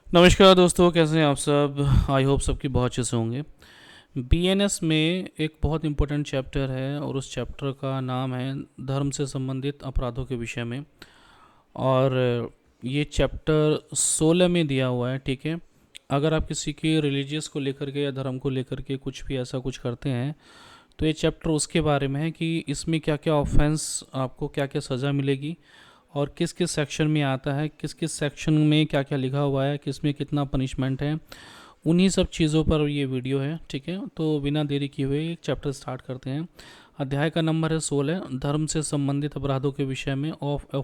नमस्कार दोस्तों, कैसे हैं आप सब। आई होप सबकी बहुत अच्छे से होंगे। बीएनएस में एक बहुत इम्पोर्टेंट चैप्टर है और उस चैप्टर का नाम है धर्म से संबंधित अपराधों के विषय में। और ये चैप्टर 16 में दिया हुआ है। ठीक है, अगर आप किसी के रिलीजियस को लेकर के या धर्म को लेकर के कुछ भी ऐसा कुछ करते हैं तो ये चैप्टर उसके बारे में है कि इसमें क्या क्या ऑफेंस, आपको क्या क्या सज़ा मिलेगी और किस किस सेक्शन में आता है, किस किस सेक्शन में क्या क्या लिखा हुआ है, किस में कितना पनिशमेंट है, उन्हीं सब चीज़ों पर ये वीडियो है। ठीक है, तो बिना देरी किए हुए एक चैप्टर स्टार्ट करते हैं। अध्याय का नंबर है 16, धर्म से संबंधित अपराधों के विषय में। Of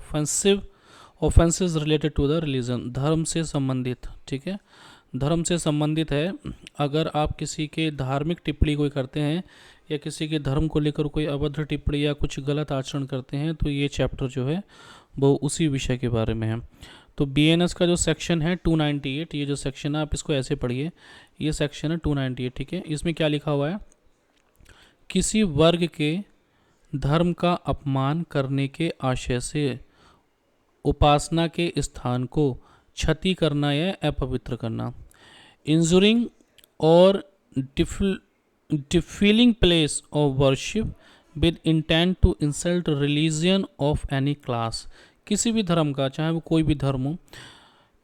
offences related to the religion, धर्म से संबंधित। ठीक है, धर्म से संबंधित है। अगर आप किसी के धार्मिक टिप्पणी कोई करते हैं या किसी के धर्म को लेकर कोई अभद्र टिप्पणी या कुछ गलत आचरण करते हैं तो ये चैप्टर जो है वो उसी विषय के बारे में है। तो बीएनएस का जो सेक्शन है 298, ये जो सेक्शन है आप इसको ऐसे पढ़िए, ये सेक्शन है 298। ठीक है, इसमें क्या लिखा हुआ है, किसी वर्ग के धर्म का अपमान करने के आशय से उपासना के स्थान को क्षति करना या अपवित्र करना, इंजुरिंग और defiling place of worship with intent to insult religion of any class, किसी भी धर्म का, चाहे वो कोई भी धर्म हो।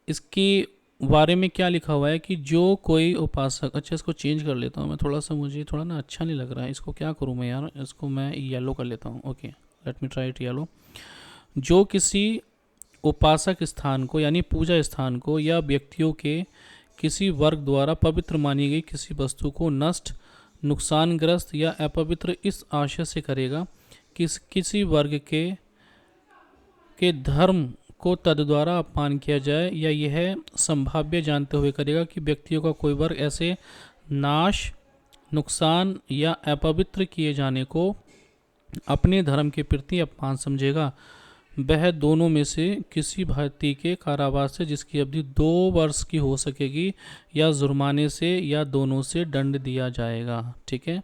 इसके बारे में क्या लिखा हुआ है कि जो कोई उपासक, अच्छा इसको चेंज कर लेता हूँ मैं थोड़ा सा, मुझे थोड़ा ना अच्छा नहीं लग रहा है, इसको क्या करूँ मैं यार, इसको मैं येलो कर लेता हूँ। Okay, let me try it yellow. जो किसी उपासक स्थान को यानी पूजा स्थान को या व्यक्तियों के किसी वर्ग द्वारा पवित्र मानी गई किसी वस्तु को नष्ट, नुकसानग्रस्त या अपवित्र इस आशय से करेगा कि किसी वर्ग के धर्म को तद द्वारा अपमान किया जाए, या यह संभाव्य जानते हुए करेगा कि व्यक्तियों का कोई वर्ग ऐसे नाश, नुकसान या अपवित्र किए जाने को अपने धर्म के प्रति अपमान समझेगा, वह दोनों में से किसी भारतीय के कारावास से जिसकी अवधि 2 वर्ष की हो सकेगी या जुर्माने से या दोनों से दंड दिया जाएगा। ठीक है,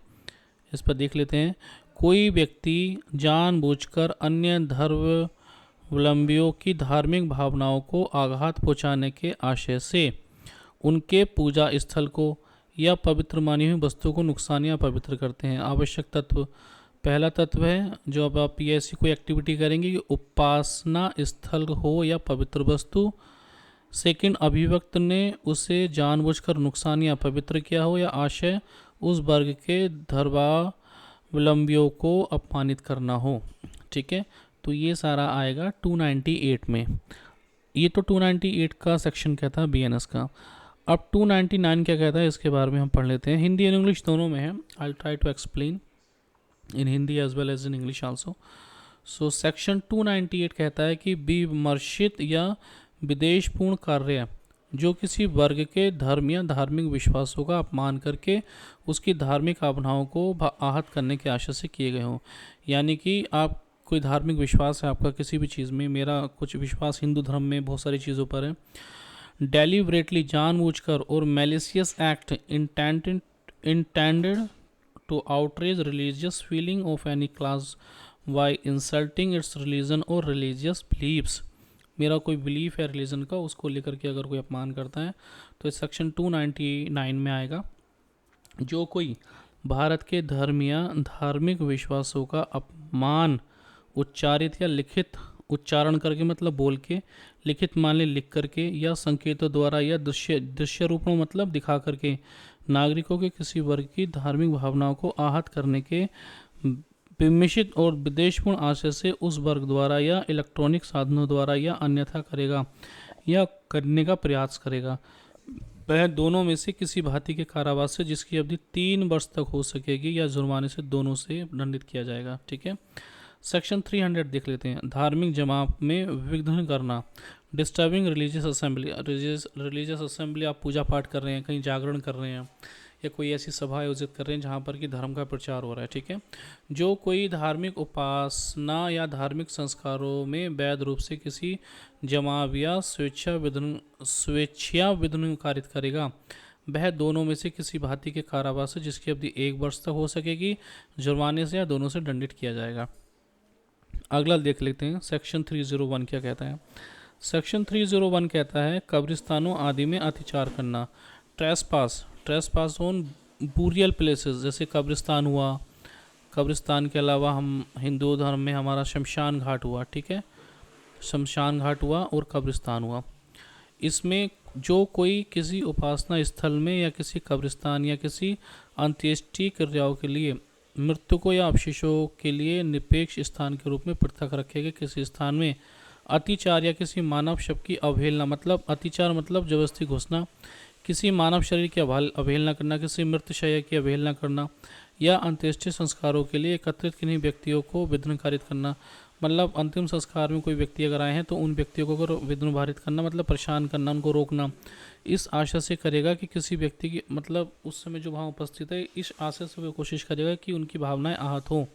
इस पर देख लेते हैं। कोई व्यक्ति जानबूझकर अन्य धर्मावलंबियों की धार्मिक भावनाओं को आघात पहुंचाने के आशय से उनके पूजा स्थल को या पवित्र मानी हुई वस्तु को नुकसान या पवित्र करते हैं। आवश्यक तत्व, पहला तत्व है जो अब आप ये ऐसी कोई एक्टिविटी करेंगे कि उपासना स्थल हो या पवित्र वस्तु। सेकंड, अभिवक्त ने उसे जानबूझकर नुकसान या पवित्र किया हो या आशय उस वर्ग के धर्मावलंबियों को अपमानित करना हो। ठीक है, तो ये सारा आएगा 298 में। ये तो 298 का सेक्शन कहता है बीएनएस का। अब 299 क्या कहता है इसके बारे में हम पढ़ लेते हैं। हिंदी एंड इंग्लिश दोनों में है। I try to explain in Hindi as well as in English also. So section 298 कहता है कि विमर्शित या विद्वेषपूर्ण कार्य जो किसी वर्ग के धर्म या धार्मिक विश्वासों का अपमान करके उसकी धार्मिक भावनाओं को आहत करने के आशय से किए गए हों। यानी कि आप कोई धार्मिक विश्वास है आपका किसी भी चीज़ में, मेरा कुछ विश्वास हिंदू धर्म में बहुत सारी चीज़ों पर है, डेलिबरेटली जानबूझकर और malicious act intended to outrage religious feeling of any class by insulting its religion or religious beliefs, मेरा कोई बिलीफ है रिलीजन का, उसको लेकर के अगर कोई अपमान करता है तो इस सेक्शन 299 में आएगा। जो कोई भारत के धर्म या धार्मिक विश्वासों का अपमान उच्चारित या लिखित, उच्चारण करके मतलब बोल के, लिखित मान ले लिख करके, या संकेतों द्वारा या दृश्य रूप में मतलब दिखा करके नागरिकों के किसी वर्ग की धार्मिक भावनाओं को आहत करने के विमिषित और विद्वेषपूर्ण आशय से उस वर्ग द्वारा या इलेक्ट्रॉनिक साधनों द्वारा या अन्यथा करेगा या करने का प्रयास करेगा, वह दोनों में से किसी भांति के कारावास से जिसकी अवधि 3 वर्ष तक हो सकेगी या जुर्माने से दोनों से दंडित किया जाएगा। ठीक है, सेक्शन 300 देख लेते हैं। धार्मिक जमात में विघ्न करना, disturbing religious assembly. Religious assembly, आप पूजा पाठ कर रहे हैं, कहीं जागरण कर रहे हैं या कोई ऐसी सभा आयोजित कर रहे हैं जहाँ पर कि धर्म का प्रचार हो रहा है। ठीक है, जो कोई धार्मिक उपासना या धार्मिक संस्कारों में वैध रूप से किसी जमाव या स्वेच्छा विघ्न कारित करेगा, वह दोनों में से किसी भांति के कारावास से जिसकी अवधि 1 वर्ष तक हो सकेगी, जुर्माने से या दोनों से दंडित किया जाएगा। अगला देख लेते हैं, सेक्शन 301 क्या कहता है। सेक्शन 301 कहता है कब्रिस्तानों आदि में अतिचार करना। ट्रेसपास ऑन बूरियल प्लेसेस, जैसे कब्रिस्तान हुआ, कब्रिस्तान के अलावा हम हिंदू धर्म में हमारा शमशान घाट हुआ, ठीक है, शमशान घाट हुआ और कब्रिस्तान हुआ। इसमें जो कोई किसी उपासना स्थल में या किसी कब्रिस्तान या किसी अंत्येष्टि क्रियाओं के लिए मृतकों या अवशेषों के लिए निरपेक्ष स्थान के रूप में पृथक रखे गए किसी स्थान में अतिचार या किसी मानव शव की अवहेलना, मतलब अतिचार मतलब जबरदस्ती घुसना, किसी मानव शरीर की अवहेलना करना, किसी मृत शय की अवहेलना करना या अंत्येष्टि संस्कारों के लिए एकत्रित किन्हीं व्यक्तियों को विघ्नकारित करना, मतलब अंतिम संस्कार में कोई व्यक्ति अगर आए हैं तो उन व्यक्तियों को अगर विघ्नभारित करना मतलब परेशान करना, उनको रोकना, इस आशा से करेगा कि किसी व्यक्ति की, मतलब उस समय जो वहाँ उपस्थित है इस आशा से वह कोशिश करेगा कि उनकी भावनाएं आहत हों,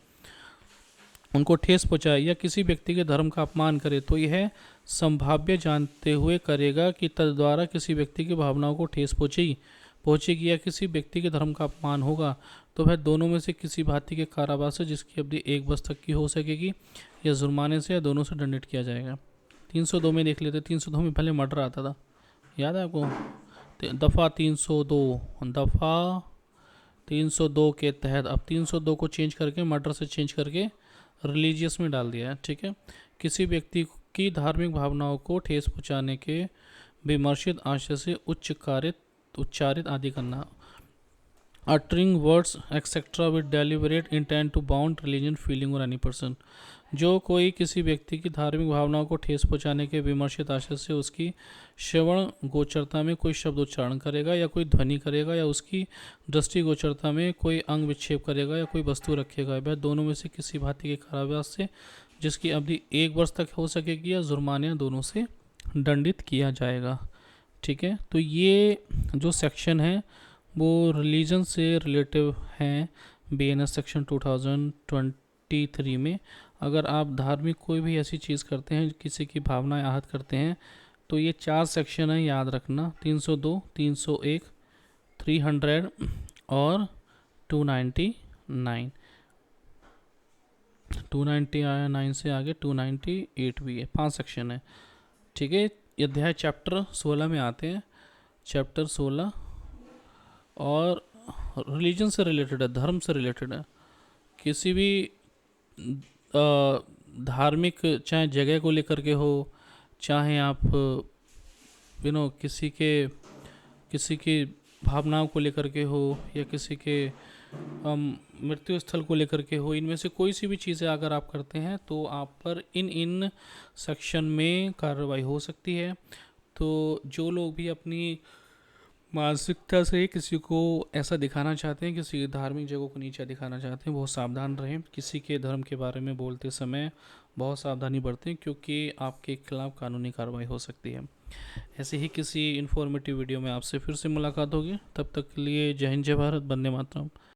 उनको ठेस पहुँचाए या किसी व्यक्ति के धर्म का अपमान करे, तो यह संभाव्य जानते हुए करेगा कि तद्वारा किसी व्यक्ति की भावनाओं को ठेस पहुँचेगी या किसी व्यक्ति के धर्म का अपमान होगा, तो वह दोनों में से किसी भांति के कारावास से जिसकी अवधि 1 वर्ष तक की हो सकेगी या जुर्माने से या दोनों से दंडित किया जाएगा। 302 में देख लेते, 302 में पहले मर्डर आता था, याद है आपको, दफ़ा 302 के तहत अब 302 को चेंज करके मर्डर से चेंज करके रिलीजियस में डाल दिया है, ठीक है। किसी व्यक्ति की धार्मिक भावनाओं को ठेस पहुँचाने के विमर्शित आशय से उच्चारित आदि करना, uttering words etcetera with deliberate intent to wound religion feeling और एनी पर्सन, जो कोई किसी व्यक्ति की धार्मिक भावनाओं को ठेस पहुँचाने के विमर्शित आशय से उसकी श्रवण गोचरता में कोई शब्द उच्चारण करेगा या कोई ध्वनि करेगा या उसकी दृष्टि गोचरता में कोई अंग विक्षेप करेगा या कोई वस्तु रखेगा, वह दोनों में से किसी भांति के कारावास से जिसकी अवधि 1 वर्ष तक हो सकेगी या जुर्माने दोनों से दंडित किया जाएगा, ठीक है। तो ये जो सेक्शन है वो रिलीजन से रिलेटिव हैं BNS सेक्शन 2023 में। अगर आप धार्मिक कोई भी ऐसी चीज़ करते हैं, किसी की भावनाएं आहत करते हैं, तो ये 4 सेक्शन है, याद रखना, 302, 301, 300 और 299। 299 से आगे 298 भी है, 5 सेक्शन है, ठीक है। अध्याय चैप्टर 16 में आते हैं, चैप्टर 16 और रिलीजन से रिलेटेड है, धर्म से रिलेटेड है। किसी भी धार्मिक, चाहे जगह को लेकर के हो, चाहे आप किसी की भावनाओं को लेकर के हो या किसी के मृत्यु स्थल को लेकर के हो, इनमें से कोई सी भी चीज़ें अगर आप करते हैं तो आप पर इन सेक्शन में कार्रवाई हो सकती है। तो जो लोग भी अपनी मानसिकता से किसी को ऐसा दिखाना चाहते हैं, किसी धार्मिक जगह को नीचा दिखाना चाहते हैं, बहुत सावधान रहें। किसी के धर्म के बारे में बोलते समय बहुत सावधानी बरतें, क्योंकि आपके खिलाफ़ कानूनी कार्रवाई हो सकती है। ऐसे ही किसी इन्फॉर्मेटिव वीडियो में आपसे फिर से मुलाकात होगी, तब तक के लिए जय हिंद, जय भारत, वंदे मातरम।